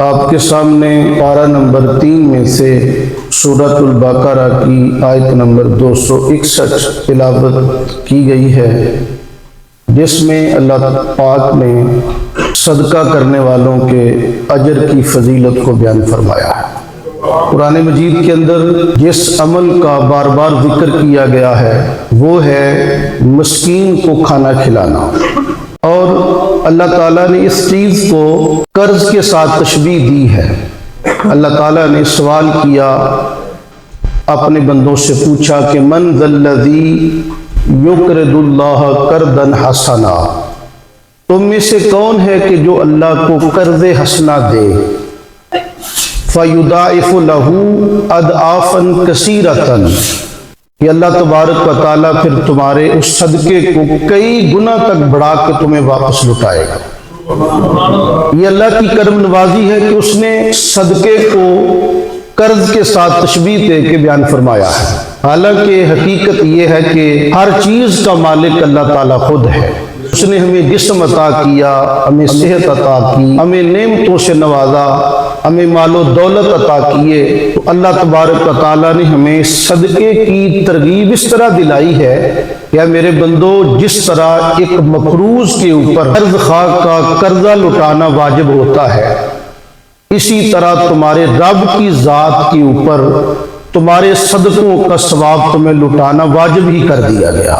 آپ کے سامنے پارہ نمبر 3 میں سے سورۃ البقرہ کی آیت نمبر 261 تلاوت کی گئی ہے، جس میں اللہ پاک نے صدقہ کرنے والوں کے اجر کی فضیلت کو بیان فرمایا ہے۔ قرآن مجید کے اندر جس عمل کا بار بار ذکر کیا گیا ہے وہ ہے مسکین کو کھانا کھلانا، اور اللہ تعالیٰ نے اس چیز کو قرض کے ساتھ تشبیہ دی ہے۔ اللہ تعالیٰ نے سوال کیا، اپنے بندوں سے پوچھا کہ من ذا الذی یقرض اللہ قرضا حسنا، تم میں سے کون ہے کہ جو اللہ کو قرض حسنا دے، فیضاعف لہ اضعافا کثیرۃ، کہ اللہ تبارک و تعالیٰ پھر تمہارے اس صدقے کو کئی گنا تک بڑھا کے تمہیں واپس لٹائے گا۔ یہ اللہ کی کرم نوازی ہے کہ اس نے صدقے کو قرض کے ساتھ تشبیہ دے کے بیان فرمایا ہے، حالانکہ حقیقت یہ ہے کہ ہر چیز کا مالک اللہ تعالیٰ خود ہے۔ اس نے ہمیں جسم عطا کیا، ہمیں صحت عطا کی، ہمیں نعمتوں سے نوازا، ہمیں مال و دولت عطا کیے، تو اللہ تبارک و تعالیٰ نے ہمیں صدقے کی ترغیب اس طرح دلائی ہے کہ میرے بندو، جس طرح ایک مقروض کے اوپر قرض خواہ کا قرضہ لٹانا واجب ہوتا ہے، اسی طرح تمہارے رب کی ذات کے اوپر تمہارے صدقوں کا ثواب تمہیں لٹانا واجب ہی کر دیا گیا۔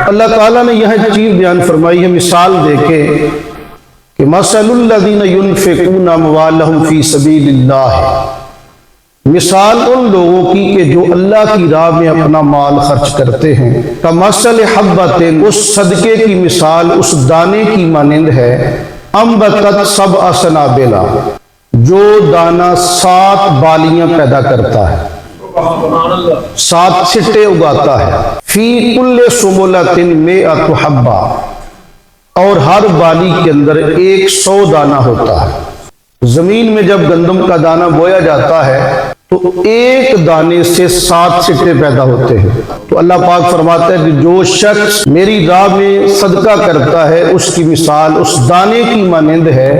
اللہ تعالیٰ نے یہ چیز بیان فرمائی ہے مثال دے کے کہ مثل الذین ينفقون اموالهم فی سبیل اللہ، مثال ان لوگوں کی کہ جو اللہ کی راہ میں اپنا مال خرچ کرتے ہیں، کمثل حبۃ، اس صدقے کی مثال اس دانے کی مانند ہے، انبتت سبع سنابل، جو دانہ 7 بالیاں پیدا کرتا ہے، 7 چھٹے اگاتا ہے، فی کل سنبلۃ 100 حبہ، اور ہر بالی کے اندر 100 دانہ ہوتا ہے۔ زمین میں جب گندم کا دانہ بویا جاتا ہے تو ایک دانے سے 7 چھٹے پیدا ہوتے ہیں۔ تو اللہ پاک فرماتا ہے کہ جو شخص میری راہ میں صدقہ کرتا ہے اس کی مثال اس دانے کی مانند ہے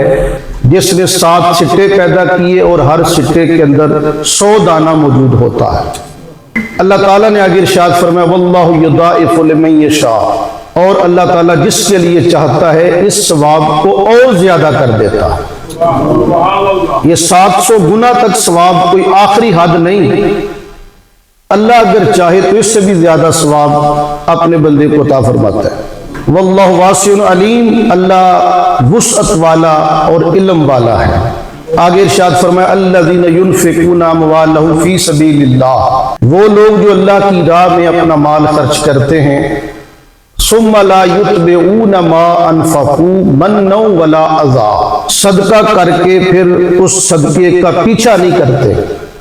جس نے 7 چھٹے پیدا کیے اور ہر چھٹے کے اندر 100 دانہ موجود ہوتا ہے۔ اللہ تعالیٰ نے آگے ارشاد فرمایا واللہ یضاعف لمن یشاء، اور اللہ تعالیٰ جس کے لیے چاہتا ہے اس ثواب کو اور زیادہ کر دیتا ہے۔ یہ 700 گنا تک ثواب کوئی آخری حد نہیں، اللہ اگر چاہے تو اس سے بھی زیادہ ثواب اپنے بندے کو عطا فرماتا ہے۔ واللہ واسع علیم، اللہ وسعت والا اور علم والا ہے۔ آگے ارشاد فرمایا الذین ينفقون اموالهم فی سبیل اللہ، وہ لوگ جو اللہ کی راہ میں اپنا مال خرچ کرتے ہیں، ثم لا يتبعون ما انفقوا منا ولا اذى، صدقہ کر کے پھر اس صدقے کا پیچھا نہیں کرتے،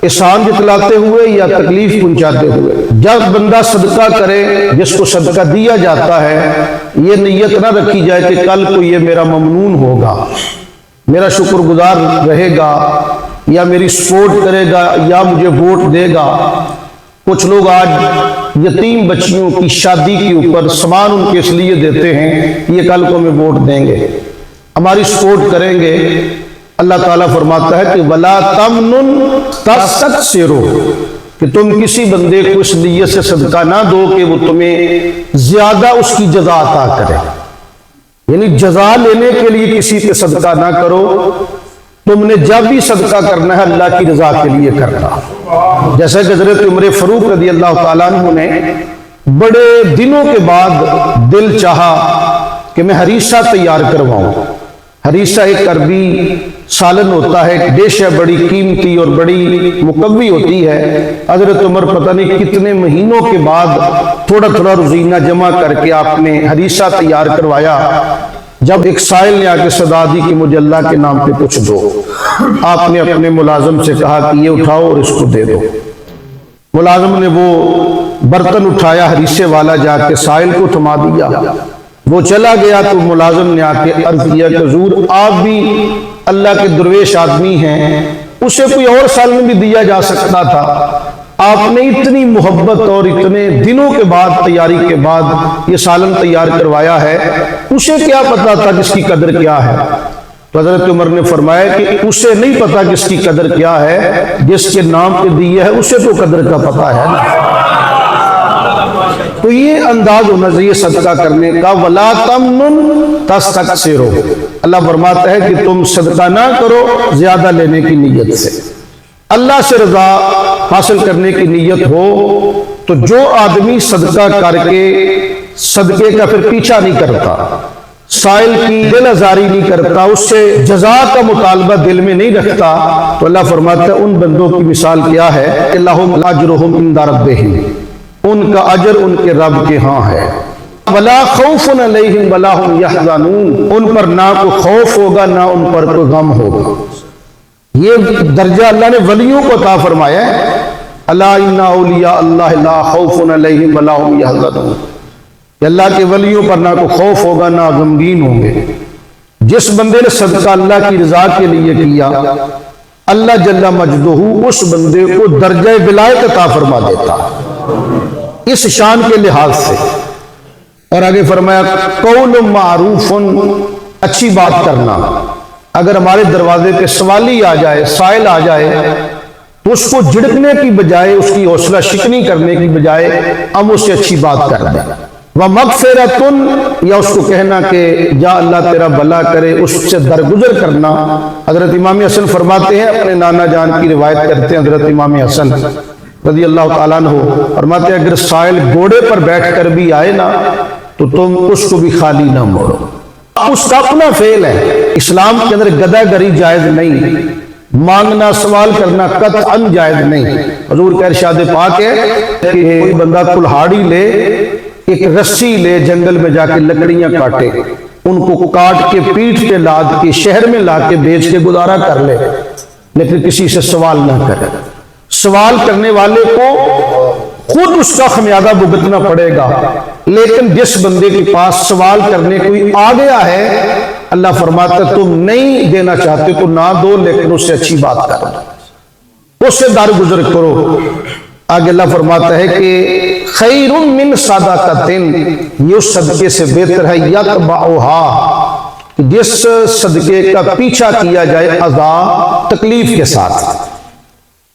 احسان جتلاتے ہوئے یا تکلیف پہنچاتے ہوئے۔ جب بندہ صدقہ کرے، جس کو صدقہ دیا جاتا ہے، یہ نیت نہ رکھی جائے کہ کل کو یہ میرا ممنون ہوگا، میرا شکر گزار رہے گا، یا میری سپورٹ کرے گا، یا مجھے ووٹ دے گا۔ کچھ لوگ آج یتیم بچیوں کی شادی کے اوپر سامان ان کے اس لیے دیتے ہیں یہ کل کو ہمیں ووٹ دیں گے، ہماری سپورٹ کریں گے۔ اللہ تعالیٰ فرماتا ہے کہ وَلَا تَمْنُن تَسْتَكْثِرُ، کہ تم کسی بندے کو اس لیے سے صدقہ نہ دو کہ وہ تمہیں زیادہ اس کی جزا عطا کرے، یعنی جزا لینے کے لیے کسی پہ صدقہ نہ کرو، تم نے جب بھی صدقہ کرنا ہے اللہ کی رضا کے لیے کرنا۔ جیسے کہ حضرت عمر فاروق رضی اللہ تعالیٰ عنہ نے بڑے دنوں کے بعد دل چاہا کہ میں ہریسہ تیار کرواؤں۔ ہریسہ ایک عربی سالن ہوتا ہے، ایک ڈش ہے، بڑی قیمتی اور بڑی مقوی ہوتی ہے۔ حضرت عمر پتہ نہیں کتنے مہینوں کے بعد تھوڑا تھوڑا روزینہ جمع کر کے آپ نے ہریسہ تیار کروایا۔ جب ایک سائل نے آ کے صدا دی کہ مجھے اللہ کے نام پہ کچھ دو، آپ نے اپنے ملازم سے کہا کہ یہ اٹھاؤ اور اس کو دے دو۔ ملازم نے وہ برتن اٹھایا، ہریسے والا جا کے سائل کو تھما دیا، وہ چلا گیا تو ملازم نے آ کے عرض کیا کہ حضور آپ بھی اللہ کے درویش آدمی ہیں، اسے کوئی اور سالن بھی دیا جا سکتا تھا، آپ نے اتنی محبت اور اتنے دنوں کے بعد تیاری کے بعد یہ سالن تیار کروایا ہے، اسے کیا پتا تھا جس کی قدر کیا ہے۔ تو حضرت عمر نے فرمایا کہ اسے نہیں پتا کہ اس کی قدر کیا ہے، جس کے نام پہ دیا ہے اسے تو قدر کا پتا ہے نا۔ تو یہ انداز ہونا چاہیے صدقہ کرنے کا، وَلَا تَمْنُن تَسْتَكْثِرُ۔ اللہ فرماتا ہے کہ تم صدقہ نہ کرو زیادہ لینے کی نیت سے۔ اللہ سے رضا حاصل کرنے کی نیت ہو تو جو آدمی صدقہ کر کے صدقے کا پھر پیچھا نہیں کرتا، سائل کی دل آزاری نہیں کرتا، اس سے جزا کا مطالبہ دل میں نہیں رکھتا، تو اللہ فرماتا ہے ان بندوں کی مثال کیا ہے کہ لَهُمْ أَجْرُهُمْ عِنْدَ رَبِّهِمْ، ان کا اجر ان کے رب کے ہاں ہے۔ وَلَا خَوْفٌ عَلَيْهِمْ وَلَا هُمْ يَحْزَنُونَ، ان پر نہ کوئی خوف ہوگا نہ ان پر کوئی غم ہوگا۔ یہ درجہ اللہ نے ولیوں کو عطا فرمایا ہے، الا ان اولیاء اللہ لا خوف علیہم ولا هم يحزنون، کہ اللہ کے ولیوں پر نہ کوئی خوف ہوگا نہ غمگین ہوں گے۔ جس بندے نے صدقہ اللہ کی رضا کے لیے کیا، اللہ جل مجدہ اس بندے کو درجہ ولایت عطا فرما دیتا اس شان کے لحاظ سے۔ اور آگے فرمایا قول معروف، اچھی بات کرنا۔ اگر ہمارے دروازے پہ سوالی آ جائے، سائل آ جائے، تو اس کو جھڑکنے کی بجائے، اس کی حوصلہ شکنی کرنے کی بجائے ہم اس سے اچھی بات کر دیں۔ وَمَغْفِرَةٌ، یا اس کو کہنا کہ جا اللہ تیرا بھلا کرے، اس سے درگزر کرنا۔ حضرت امام حسن فرماتے ہیں، اپنے نانا جان کی روایت کرتے ہیں حضرت امام حسن رضی اللہ تعالیٰ عنہ، فرماتے ہیں اگر سائل گھوڑے پر بیٹھ کر بھی آئے نا تو تم اس کو بھی خالی نہ موڑو۔ اس کا اپنا فعل ہے، اسلام کے اندر گدھا گری جائز نہیں، مانگنا سوال کرنا قطعاً جائز نہیں۔ حضور کا ارشاد پاک ہے کہ کوئی بندہ کلہاڑی لے، ایک رسی لے، جنگل میں جا کے لکڑیاں کاٹے، ان کو کاٹ کے پیٹھ پہ لاد کے شہر میں لا کے بیچ کے گزارا کر لے، لیکن کسی سے سوال نہ کرے۔ سوال کرنے والے کو خود اس کا خمیازہ بھگتنا پڑے گا، لیکن جس بندے کے پاس سوال کرنے کوئی آ گیا ہے، اللہ فرماتا ہے تم نہیں دینا چاہتے تو نہ دو، لیکن اس سے اچھی بات کرو، اس سے درگزر کرو۔ آگے اللہ فرماتا ہے کہ خیر من صدقۃ، یہ اس صدقے سے بہتر ہے یتبعھا، جس صدقے کا پیچھا کیا جائے اذا، تکلیف کے ساتھ۔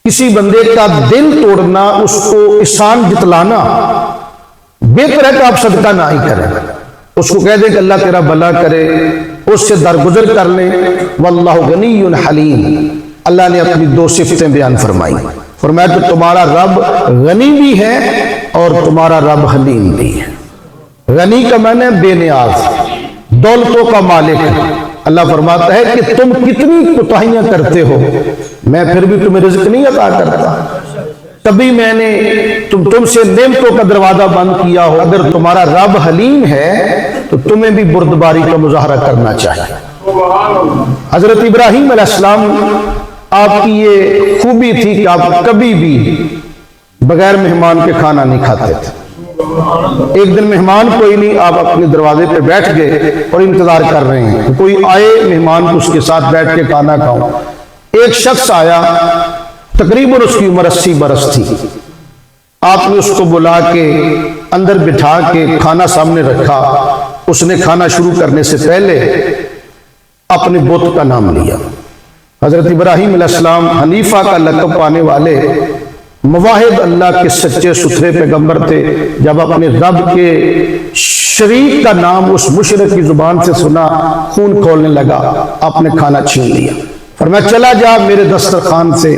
کسی بندے کا دل توڑنا، اس کو احسان جتلانا، بہتر ہے کہ آپ صدقہ نہ ہی کریں، اس کو کہہ دیں کہ اللہ تیرا بھلا کرے، اس سے درگزر کر لیں۔ واللہ غنی حلیم، اللہ نے اپنی دو صفتیں بیان فرمائی، فرمایا کہ تمہارا رب غنی بھی ہے اور تمہارا رب حلیم بھی ہے۔ غنی کا معنی بے نیاز، دولتوں کا مالک۔ اللہ فرماتا ہے کہ تم کتنی کوتاہیاں کرتے ہو، میں پھر بھی تمہیں رزق نہیں عطا کرتا، تبھی میں نے تم سے نعمتوں کا دروازہ بند کیا ہو۔ اگر تمہارا رب حلیم ہے تو تمہیں بھی بردباری کا مظاہرہ کرنا چاہیے۔ حضرت ابراہیم علیہ السلام، آپ کی یہ خوبی تھی کہ آپ کبھی بھی بغیر مہمان کے کھانا نہیں کھاتے تھے۔ ایک دن مہمان کوئی نہیں، آپ اپنے دروازے پہ بیٹھ گئے اور انتظار کر رہے ہیں کہ کوئی آئے مہمان کو اس کے ساتھ بیٹھ کے کھانا کھاؤں۔ ایک شخص آیا، تقریباً اس کی عمر 80 برس تھی۔ آپ نے اس کو بلا کے اندر بٹھا کے کھانا سامنے رکھا۔ اس نے کھانا شروع کرنے سے پہلے اپنے بت کا نام لیا۔ حضرت ابراہیم علیہ السلام حنیفہ کا لقب پانے والے مواحد اللہ کے سچے ستھرے پیغمبر تھے۔ جب اپنے رب کے شریک کا نام اس مشرک کی زبان سے سنا، خون کھولنے لگا، آپ نے کھانا چھین لیا۔ فرمایا چلا جا میرے دسترخوان سے،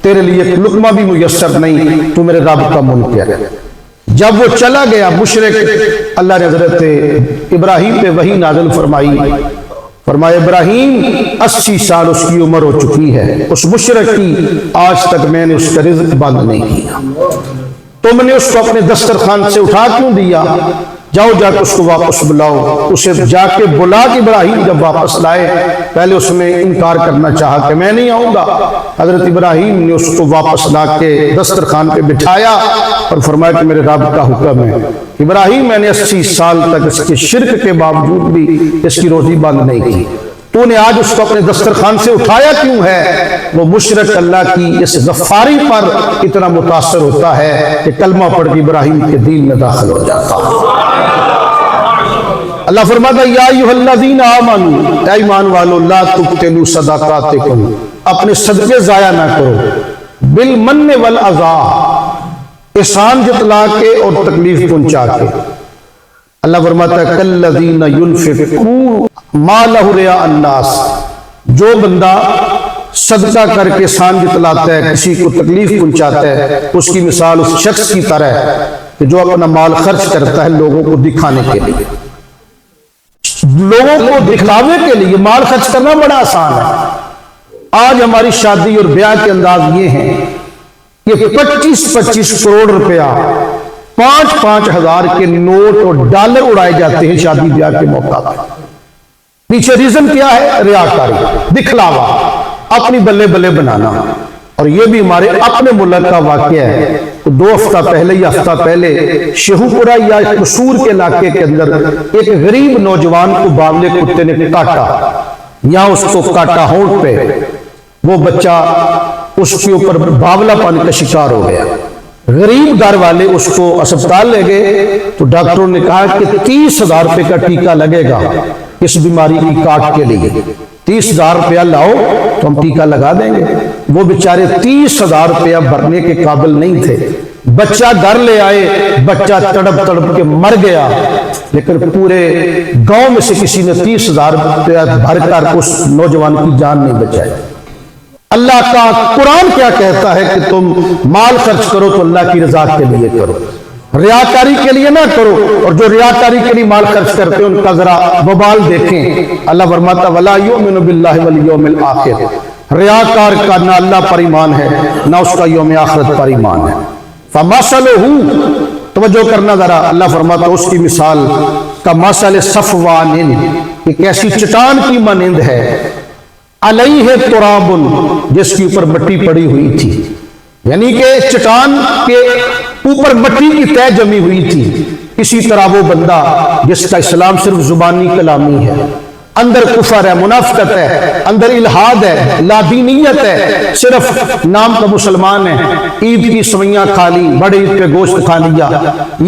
تیرے لیے ایک لقمہ بھی میسر نہیں، تو میرے رب کا منکر ہے۔ جب وہ چلا گیا مشرک، اللہ نے حضرت ابراہیم پہ وحی نازل فرمائی، فرمایا ابراہیم 80 سال اس کی عمر ہو چکی ہے، اس مشرک کی آج تک میں نے اس کا رزق بند نہیں کیا، تم نے اس کو اپنے دسترخوان سے اٹھا کیوں دیا؟ جاؤ جا کے اس کو واپس بلاؤ۔ اسے جا کے بلا کے ابراہیم جب واپس لائے، پہلے اس نے انکار کرنا چاہا کہ میں نہیں آؤں گا۔ حضرت ابراہیم نے اس کو واپس لا کے دسترخوان پہ بٹھایا اور فرمایا کہ میرے رب کا حکم ہے ابراہیم، میں نے 80 سال تک اس کے شرک کے باوجود بھی اس کی روزی بند نہیں کی، تو نے آج اس کو اپنے دسترخوان سے اٹھایا کیوں ہے؟ وہ مشرک اللہ کی اس غفاری پر اتنا متاثر ہوتا ہے کہ کلمہ پڑھ کے ابراہیم کے دین میں داخل ہو جاتا ہے۔ اللہ فرماتا ہے یا ایھا الذین آمنوا، اے ایمان والو، لا تبطلوا صدقاتکم، اپنے صدقے ضائع نہ کرو، بالمن والاذی، احسان جتلا کے اور تکلیف پہنچا کے۔ اللہ فرماتا ہے کالذین ینفقون ما لہ رئاء الناس، جو بندہ صدقہ کر کے احسان جتلاتا ہے، کسی کو تکلیف پہنچاتا ہے، اس کی مثال اس شخص کی طرح ہے کہ جو اپنا مال خرچ کرتا ہے لوگوں کو دکھانے کے لیے۔ لوگوں کو دکھلاوے کے لیے مال خرچ کرنا بڑا آسان ہے۔ آج ہماری شادی اور بیاہ کے انداز یہ ہیں کہ 25-25 کروڑ روپیہ، 5-5 ہزار کے نوٹ اور ڈالر اڑائے جاتے ہیں شادی بیاہ کے موقع پر۔ پیچھے ریزن کیا ہے؟ ریاکاری، دکھلاوا، اپنی بلے بلے بنانا۔ اور یہ بھی ہمارے اپنے ملک کا واقعہ ہے۔ 2 ہفتہ پہلے یا ہفتہ پہلے شیخو پورہ یا قصور کے علاقے کے اندر ایک غریب نوجوان کو باولے کتے نے کاٹا، یا اس کو کاٹا ہونٹ پہ، وہ بچہ اس کے اوپر باولا پانی کا شکار ہو گیا۔ غریب گھر والے اس کو اسپتال لے گئے تو ڈاکٹروں نے کہا کہ 30,000 روپے کا ٹیکہ لگے گا اس بیماری کی کاٹ کے لیے، 30,000 روپیہ لاؤ تو ہم ٹیکہ لگا دیں گے۔ وہ بیچارے 30,000 روپیہ بھرنے کے قابل نہیں تھے۔ بچہ گھر لے آئے، بچہ تڑپ تڑپ کے مر گیا، لیکن پورے گاؤں میں سے کسی نے 30,000 روپیہ بھر کر اس نوجوان کی جان نہیں بچائی۔ اللہ کا قرآن کیا کہتا ہے کہ تم مال خرچ کرو تو اللہ کی رضا کے لیے کرو، ریاکاری کے لیے نہ کرو۔ اور جو ریاکاری کے لیے مال خرچ کرتے ہیں ان کا ذرا وبال دیکھیں۔ اللہ فرماتا ولا یؤمن باللہ والیوم الآخر، ریاکار کا نہ اللہ پر ایمان ہے نہ اس کا یوم آخرت پر ایمان ہے۔ فمثلہ، توجہ کرنا ذرا، اللہ فرماتا اس کی مثال کمثل صفوان، ایک ایسی چٹان کی مانند ہے، علیہ تراب، جس کے اوپر مٹی پڑی ہوئی تھی، یعنی کہ چٹان کے اوپر مٹی کی تہ جمی ہوئی تھی۔ اسی طرح وہ بندہ جس کا اسلام صرف زبانی کلامی ہے، اندر کفر ہے، منافقت ہے، اندر الہاد ہے، لادینیت ہے، صرف نام کا مسلمان ہے، عید کی سوئیاں کھا لی، بڑے عید پہ گوشت کھا لیا،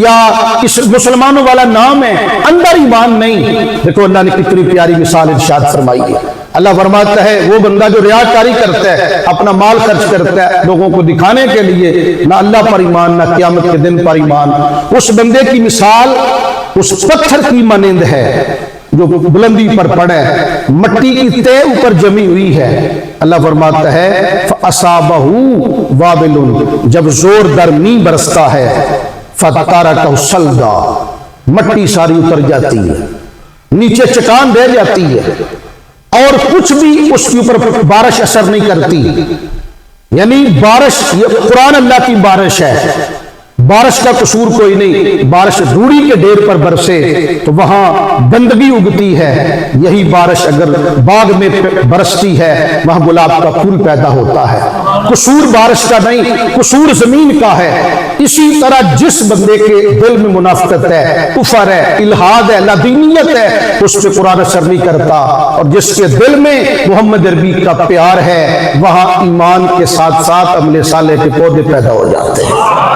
یا اس مسلمانوں والا نام ہے، اندر ایمان نہیں۔ دیکھو اللہ نے کتنی پیاری مثال ارشاد فرمائی ہے۔ اللہ فرماتا ہے وہ بندہ جو ریاکاری کرتا ہے، اپنا مال خرچ کرتا ہے لوگوں کو دکھانے کے لیے، نہ اللہ پر ایمان نہ قیامت کے دن پر ایمان، اس بندے کی مثال اس پتھر کی مانند ہے جو بلندی پر پڑا ہے، مٹی کی تہ اوپر جمی ہوئی ہے۔ اللہ فرماتا ہے فَأَصَابَهُ وَابِلٌ، جب زور در میںہ برستا ہے، فَتَرَكَهُ صَلْدًا، مٹی ساری اتر جاتی ہے، نیچے چٹان رہ جاتی ہے، اور کچھ بھی اس کے اوپر بارش اثر نہیں کرتی۔ یعنی بارش، یہ قرآن اللہ کی بارش ہے، بارش کا قصور کوئی نہیں۔ بارش روڑی کے ڈھیر پر برسے تو وہاں گندگی اگتی ہے، یہی بارش اگر باغ میں برستی ہے وہاں گلاب کا پھول پیدا ہوتا ہے۔ قصور بارش کا نہیں، قصور زمین کا ہے۔ اسی طرح جس بندے کے دل میں منافقت ہے، کفر ہے، الہاد ہے، لادینیت ہے، اس پہ قرآن اثر نہیں کرتا۔ اور جس کے دل میں محمد عربی کا پیار ہے، وہاں ایمان کے ساتھ ساتھ عمل صالح کے پودے پیدا ہو جاتے ہیں۔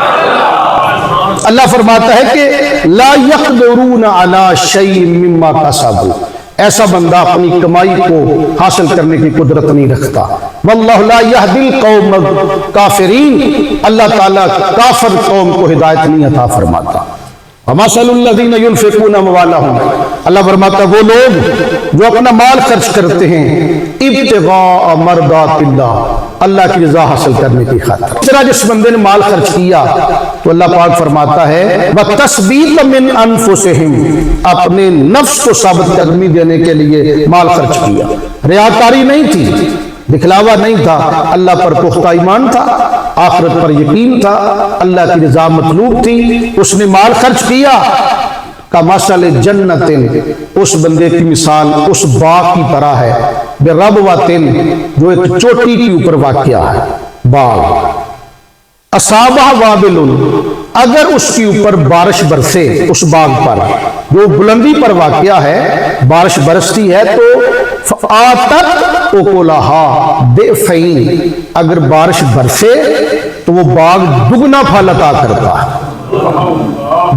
اللہ فرماتا ہے کہ لا یقدرون علی شیء مما کسبوا، ایسا بندہ اپنی کمائی کو حاصل کرنے کی قدرت نہیں رکھتا۔ واللہ لا یہدی القوم الکافرین، اللہ تعالیٰ کافر قوم کو ہدایت نہیں عطا فرماتا۔ وَمَثَلُ الَّذِينَ يُنْفِقُونَ أَمْوَالَهُمْ، اللہ فرماتا وہ لوگ جو اپنا مال خرچ کرتے ہیں ابتغاء مرضات اللہ، اللہ کی رضا حاصل کرنے کی خاطر۔ اس طرح جس بندے نے مال خرچ کیا تو اللہ پاک فرماتا ہے وَتَثْبِيتًا مِنْ أَنفُسِهِمْ، اپنے نفس کو ثابت قدمی دینے کے لیے مال خرچ کیا، ریاکاری نہیں تھی، دکھلاوا نہیں تھا، اللہ پر پختہ ایمان تھا، آخرت پر یقین تھا، اللہ کی رضا مطلوب تھی، اس نے مال خرچ کیا۔ کمثل جنت، اس بندے کی مثال اس باغ کی طرح ہے، بربوۃ، جو ایک چوٹی کے اوپر واقع ہے، باغ، اصابہ وابل، اگر اس کے اوپر بارش برسے، اس باغ پر جو بلندی پر واقع ہے، بارش برستی ہے تو فآتت اکلہا ضعفین، اگر بارش برسے تو وہ باغ دگنا پھل عطا کرتا ہے،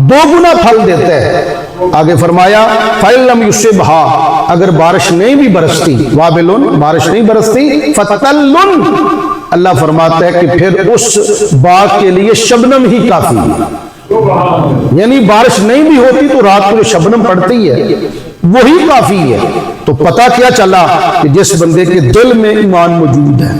دو گنا پھل دیتا ہے۔ آگے فرمایا فَإِلَّمْ يُصِبْهَا، اگر بارش نہیں بھی برستی، وابلن بارش نہیں برستی، فَتَلٌ اللہ فرماتا ہے کہ پھر اس باغ کے لیے شبنم ہی کافی ہے، یعنی بارش نہیں بھی ہوتی تو رات کو شبنم پڑتی ہے وہی کافی ہے۔ تو پتہ کیا چلا کہ جس بندے کے دل میں ایمان موجود ہے،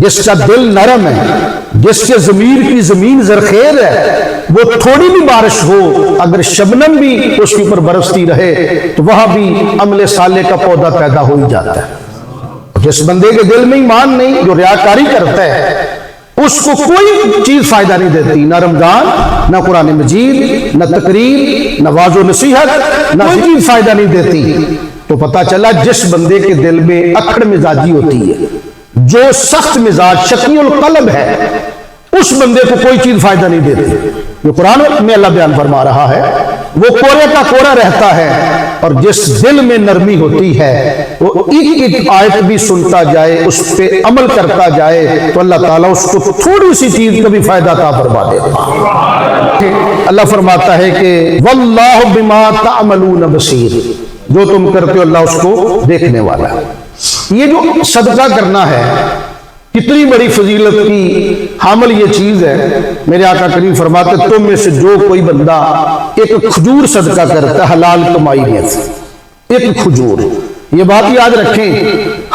جس کا دل نرم ہے، جس کے ضمیر کی زمین زرخیر ہے، وہ تھوڑی بھی بارش ہو اگر شبنم بھی اس کے اوپر برستی رہے تو وہاں بھی عمل صالح کا پودا پیدا ہو ہی جاتا ہے۔ جس بندے کے دل میں ایمان نہیں، جو ریاکاری کرتا ہے، اس کو کوئی چیز فائدہ نہیں دیتی، نہ رمضان، نہ قرآن مجید، نہ تقریر، نہ واعظ و نصیحت، نہ کوئی چیز فائدہ نہیں دیتی۔ تو پتہ چلا جس بندے کے دل میں اکڑ مزاجی ہوتی ہے، جو سخت مزاج شقی القلب ہے، اس بندے کو کوئی چیز فائدہ نہیں دیتی۔ جو قرآن میں اللہ بیان فرما رہا ہے وہ کورے کا کورا رہتا ہے، اور جس دل میں نرمی ہوتی ہے وہ ایک ایک آیت بھی سنتا جائے، اس پہ عمل کرتا جائے تو اللہ تعالیٰ اس کو تھوڑی سی چیز کا بھی فائدہ عطا فرما دیتا۔ اللہ فرماتا ہے کہ واللہ بما تعملون بصیر، جو تم کرتے ہو اللہ اس کو دیکھنے والا ہے۔ یہ جو صدقہ کرنا ہے کتنی بڑی فضیلت کی حامل یہ چیز ہے۔ میرے آقا کریم فرماتے تم میں سے جو کوئی بندہ ایک کھجور صدقہ کرتا ہے حلال کمائی میں سے، ایک کھجور، یہ بات یاد رکھیں،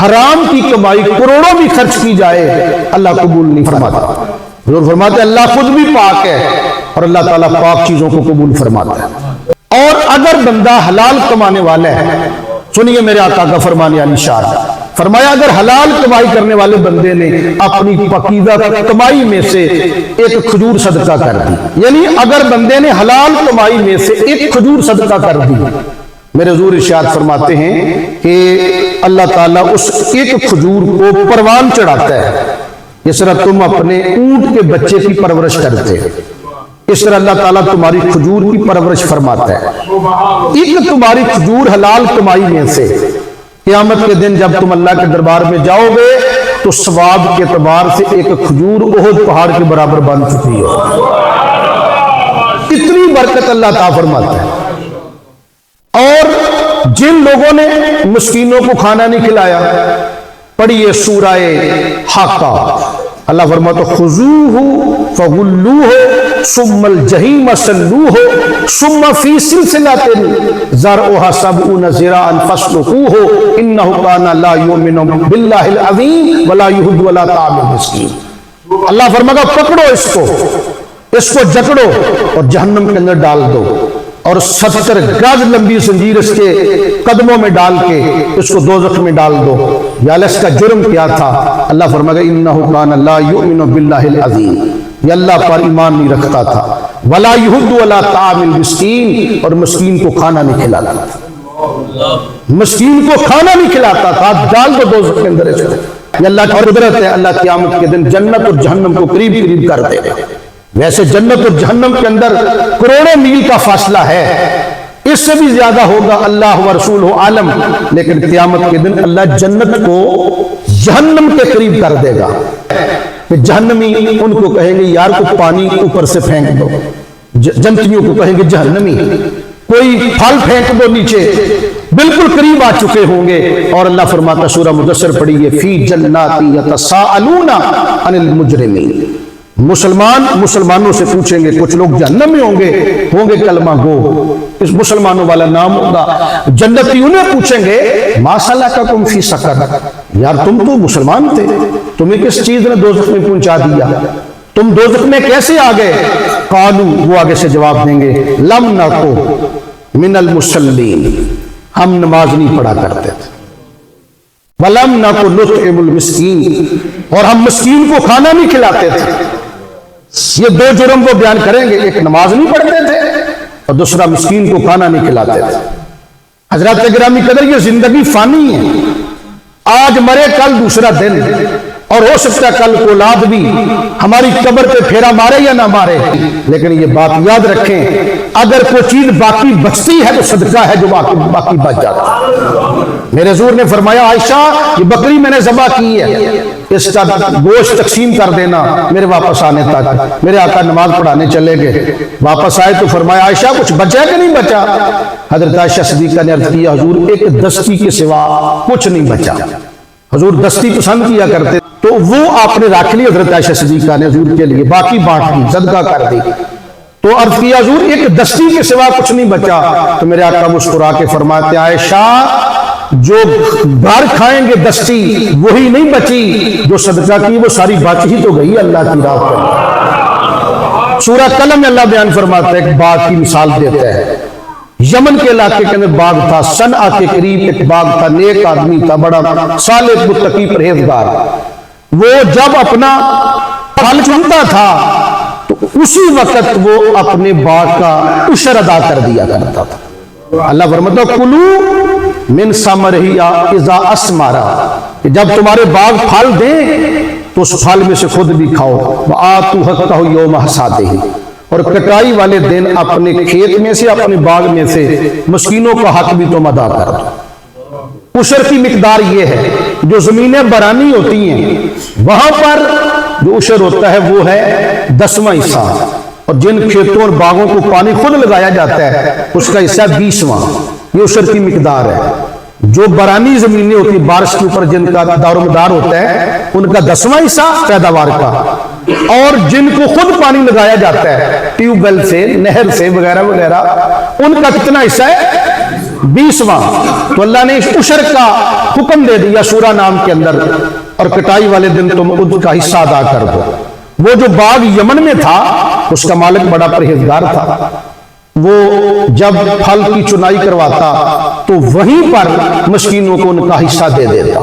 حرام کی کمائی کروڑوں بھی خرچ کی جائے اللہ قبول نہیں فرماتا۔ حضور فرماتے اللہ خود بھی پاک ہے اور اللہ تعالیٰ پاک چیزوں کو قبول فرماتا ہے۔ اور اگر بندہ حلال کمانے والا ہے، سنیے میرے آقا کا فرمان علی شان، فرمایا اگر حلال کمائی کرنے والے بندے نے اپنی پاکیزہ کمائی میں سے ایک کھجور صدقہ کر دی، یعنی اگر بندے نے حلال کمائی میں سے ایک کھجور صدقہ کر دی، میرے حضور ارشاد فرماتے ہیں کہ اللہ تعالیٰ اس ایک کھجور کو پروان چڑھاتا ہے، جس طرح تم اپنے اونٹ کے بچے کی پرورش کرتے ہیں، اس طرح اللہ تعالیٰ تمہاری کھجور کی پرورش فرماتا ہے۔ ایک تمہاری کھجور حلال کمائی میں سے، قیامت کے دن جب تم اللہ کے دربار میں جاؤ گے تو ثواب کے اعتبار سے ایک کھجور احد پہاڑ کے برابر بن چکی ہو۔ اتنی برکت اللہ تعالیٰ فرماتا ہے۔ اور جن لوگوں نے مسکینوں کو کھانا نہیں کھلایا، پڑھیے سورہ حاقہ، اللہ فرماتا خذوہ فغلوہ ثم الجحیم صلوہ ثم فی سلسلۃ ذرعها 70 ذراعا فاسلکوہ انہ کان لا یؤمن باللہ العظیم ولا یحض ولا طعام المسکین۔ اللہ فرماتا پکڑو اس کو جکڑو اور جہنم کے اندر ڈال دو، اور 70 گز لمبی زنجیر اس کے قدموں میں ڈال کے اس کو دوزخ میں ڈال دو۔ یا اس کا جرم کیا تھا؟ اللہ فرمائے گا انہ کان لا یؤمن باللہ العظیم، یہ اللہ پر ایمان نہیں رکھتا تھا، ولا یحض ولا طعام المسکین، اور مسکین کو کھانا نہیں کھلاتا تھا، مسکین کو کھانا نہیں کھلاتا تھا، ڈال دو دوزخ کے اندر اس کو۔ یہ اللہ کی قدرت ہے، اللہ قیامت کے دن جنت اور جہنم کو قریب قریب کر دے گا۔ ویسے جنت اور جہنم کے اندر کروڑوں میل کا فاصلہ ہے، اس سے بھی زیادہ ہوگا، اللہ و رسول عالم، لیکن قیامت کے دن اللہ جنت کو جہنم کے قریب کر دے گا کہ جہنمی ان کو کہیں گے یار کو پانی اوپر سے پھینک دو، جنتیوں کو کہیں گے جہنمی کوئی پھل پھینک دو نیچے، بالکل قریب آ چکے ہوں گے۔ اور اللہ فرماتا سورہ مدثر پڑھیے فی جنات یتساءلون عن المجرمین، مسلمانوں سے پوچھیں گے، کچھ لوگ جہنم میں ہوں گے کلمہ گو، اس مسلمانوں والا نام ہوگا، جنتی انہیں پوچھیں گے ما سلککم فی سقر، یار تم تو مسلمان تھے، تمہیں کس چیز نے دوزخ میں پہنچا دیا، تم دوزخ میں کیسے آ گئے؟ قالو، وہ آگے سے جواب دیں گے لم نکو من المصلین، ہم نماز نہیں پڑھا کرتے تھے، ولم نکو نطعم المسکین، اور ہم مسکین کو کھانا نہیں کھلاتے تھے۔ یہ دو جرم وہ بیان کریں گے، ایک نماز نہیں پڑھتے تھے اور دوسرا مسکین کو کھانا نہیں کھلاتے تھے۔ حضرات گرامی قدر، یہ زندگی فانی ہے، آج مرے کل دوسرا دن، اور ہو سکتا ہے کل کو اولاد بھی ہماری قبر پہ پھیرا مارے یا نہ مارے، لیکن یہ بات یاد رکھیں اگر کوئی چیز باقی بچتی ہے تو صدقہ ہے جو باقی بچ جاتا ہے۔ میرے حضور نے فرمایا عائشہ یہ بکری میں نے ذبح کی ہے، اس کا گوشت تقسیم کر دینا میرے واپس آنے تک۔ میرے آقا نماز پڑھانے چلے گئے، واپس آئے تو فرمایا عائشہ کچھ بچا کہ نہیں بچا؟ حضرت عائشہ صدیقہ نے عرض کیا حضور ایک دستی کے سوا کچھ نہیں بچا۔ حضور دستی پسند کیا کرتے تو وہ آپ نے رکھ لی، حضرت عائشہ صدیقہ نے حضور کے لیے، باقی بانٹ دی، صدقہ کر دی۔ تو عرض کیا حضور ایک دستی کے سوا کچھ نہیں بچا، تو میرے آقا مسکرا کے فرماتے عائشہ جو گھر کھائیں گے دستی وہی نہیں بچی، جو صدقہ کی وہ ساری بچ ہی تو گئی اللہ کی راہ پر۔ سورہ قلم میں اللہ بیان فرماتا ہے، ایک باغ کی مثال دیتا ہے۔ یمن کے علاقے کے اندر باغ تھا، صنعا کے قریب ایک باغ تھا، نیک آدمی تھا، بڑا صالح متقی پرہیزگار۔ وہ جب اپنا پھل چنتا تھا تو اسی وقت وہ اپنے باغ کا عشر ادا کر دیا کرتا تھا۔ اللہ فرماتا ہے کلوا من ثمرہ اذا اثمر، جب تمہارے باغ پھل دیں تو اس پھل میں سے خود بھی کھاؤ، وآتوا حقہ یوم حصادہ، اور کٹائی والے دن اپنے کھیت میں سے اپنے باغ میں سے مسکینوں کا حق بھی تم ادا کر دو۔ عشر کی مقدار یہ ہے، جو زمینیں برانی ہوتی ہیں وہاں پر جو عشر ہوتا ہے وہ ہے 10واں حصہ، اور جن کھیتوں اور باغوں کو پانی خود لگایا جاتا ہے اس کا حصہ 20واں، یہ عشر کی مقدار ہے۔ جو برانی زمینیں ہوتی ہیں بارش کے اوپر جن کا دار و مدار ہوتا ہے ان کا 10واں حصہ پیداوار کا، اور جن کو خود پانی لگایا جاتا ہے ٹیوب ویل سے، نہر سے وغیرہ وغیرہ، ان کا کتنا حصہ ہے 20واں۔ تو اللہ نے اس عشر کا حکم دے دیا سورہ نام کے اندر، اور کٹائی والے دن تم ان کا حصہ ادا کر دو۔ وہ جو باغ یمن میں تھا اس کا مالک بڑا پرہیزگار تھا، وہ جب پھل کی چنائی کرواتا تو وہیں پر مسکینوں کو ان کا حصہ دے دیتا۔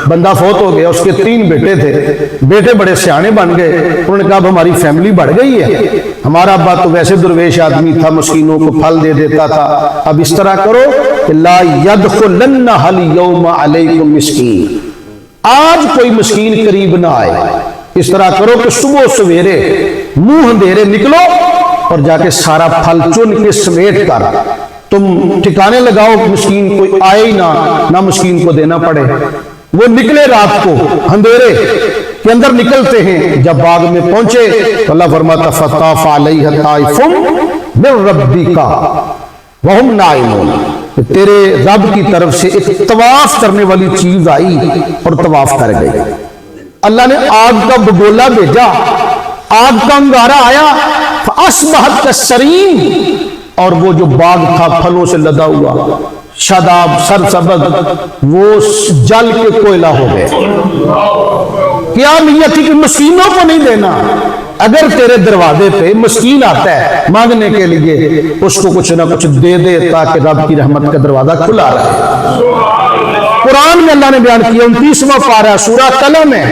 بندہ فوت ہو گیا، اس کے 3 بیٹے تھے، بیٹے بڑے سیانے بن گئے، انہوں نے کہا اب ہماری فیملی بڑھ گئی ہے، ہمارا ابا تو ویسے درویش آدمی تھا، مسکینوں کو پھل دے دیتا تھا، اب اس طرح کرو کہ لا يدخلن اليوم علیکم مسکین، آج کوئی مسکین قریب نہ آئے۔ اس طرح کرو کہ صبح سویرے منہ اندھیرے نکلو اور جا کے سارا پھل چن کے سمیٹ کر تم ٹھکانے لگاؤ، مسکین کوئی آئے ہی نہ مسکین کو دینا پڑے۔ وہ نکلے رات کو اندھیرے کے اندر نکلتے ہیں، جب باغ میں پہنچے تو اللہ فرماتا فطاف علیہ طائف من ربک وہم نائمون، تیرے رب کی طرف سے ایک طواف کرنے والی چیز آئی اور طواف کر گئی۔ اللہ نے آگ کا بگولا بھیجا، آگ کا انگارہ آیا، فاصبحت کالصریم، اور وہ جو باغ تھا پھلوں سے لدا ہوا شاداب سرسبز وہ جل کے کوئلہ ہو گئے۔ کیا نیت تھی کہ مسکینوں کو نہیں دینا؟ اگر تیرے دروازے پہ مسکین آتا ہے مانگنے کے لیے اس کو کچھ نہ کچھ دے دے تاکہ رب کی رحمت کا دروازہ کھلا رہے۔ قرآن میں اللہ نے بیان کیا 29واں پارہ سورہ قلم میں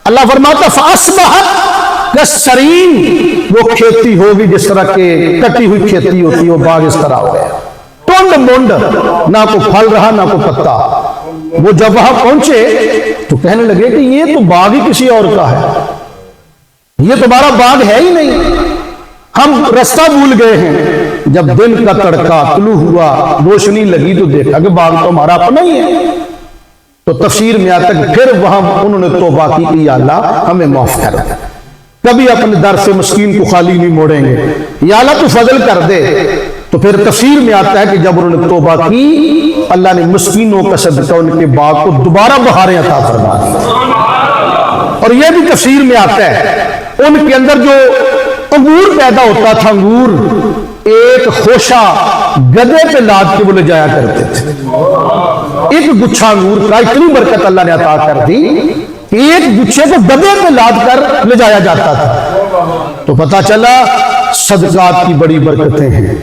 اللہ فرماتا فاصبحت کالصریم، وہ کھیتی ہوگی جس طرح کے کٹی ہوئی کھیتی ہوتی ہے، وہ باغ اس طرح ہو گیا، ٹونڈ مونڈ، نہ کوئی پھل رہا نہ کوئی پتا۔ وہ جب وہاں پہنچے تو کہنے لگے کہ یہ تو باغ ہی کسی اور کا ہے، یہ تمہارا باغ ہے ہی نہیں، ہم رستہ بھول گئے ہیں۔ جب دن کا تڑکا طلوع ہوا، روشنی لگی تو دیکھا کہ باغ تو ہمارا اپنا ہی ہے۔ تو تفسیر میں آتا کہ پھر وہاں انہوں نے توبہ کی کہ یا اللہ ہمیں معاف کر دے، کبھی اپنے در سے مسکین کو خالی نہیں موڑیں گے، یا اللہ تو فضل کر دے۔ تو پھر تفسیر میں آتا ہے کہ جب انہوں نے توبہ کی اللہ نے مسکینوں کا صدقہ ان کے باغ کو دوبارہ بہاریں عطا فرما دی۔ اور یہ بھی تفسیر میں آتا ہے ان کے اندر جو انگور پیدا ہوتا تھا، انگور ایک خوشہ گدے پہ لاد کے وہ لے جایا کرتے تھے، ایک گچھا انگور کا اتنی برکت اللہ نے عطا کر دی کہ ایک گچھے کو گدے پہ لاد کر لے جایا جاتا تھا۔ تو پتہ چلا صدقات کی بڑی برکتیں ہیں۔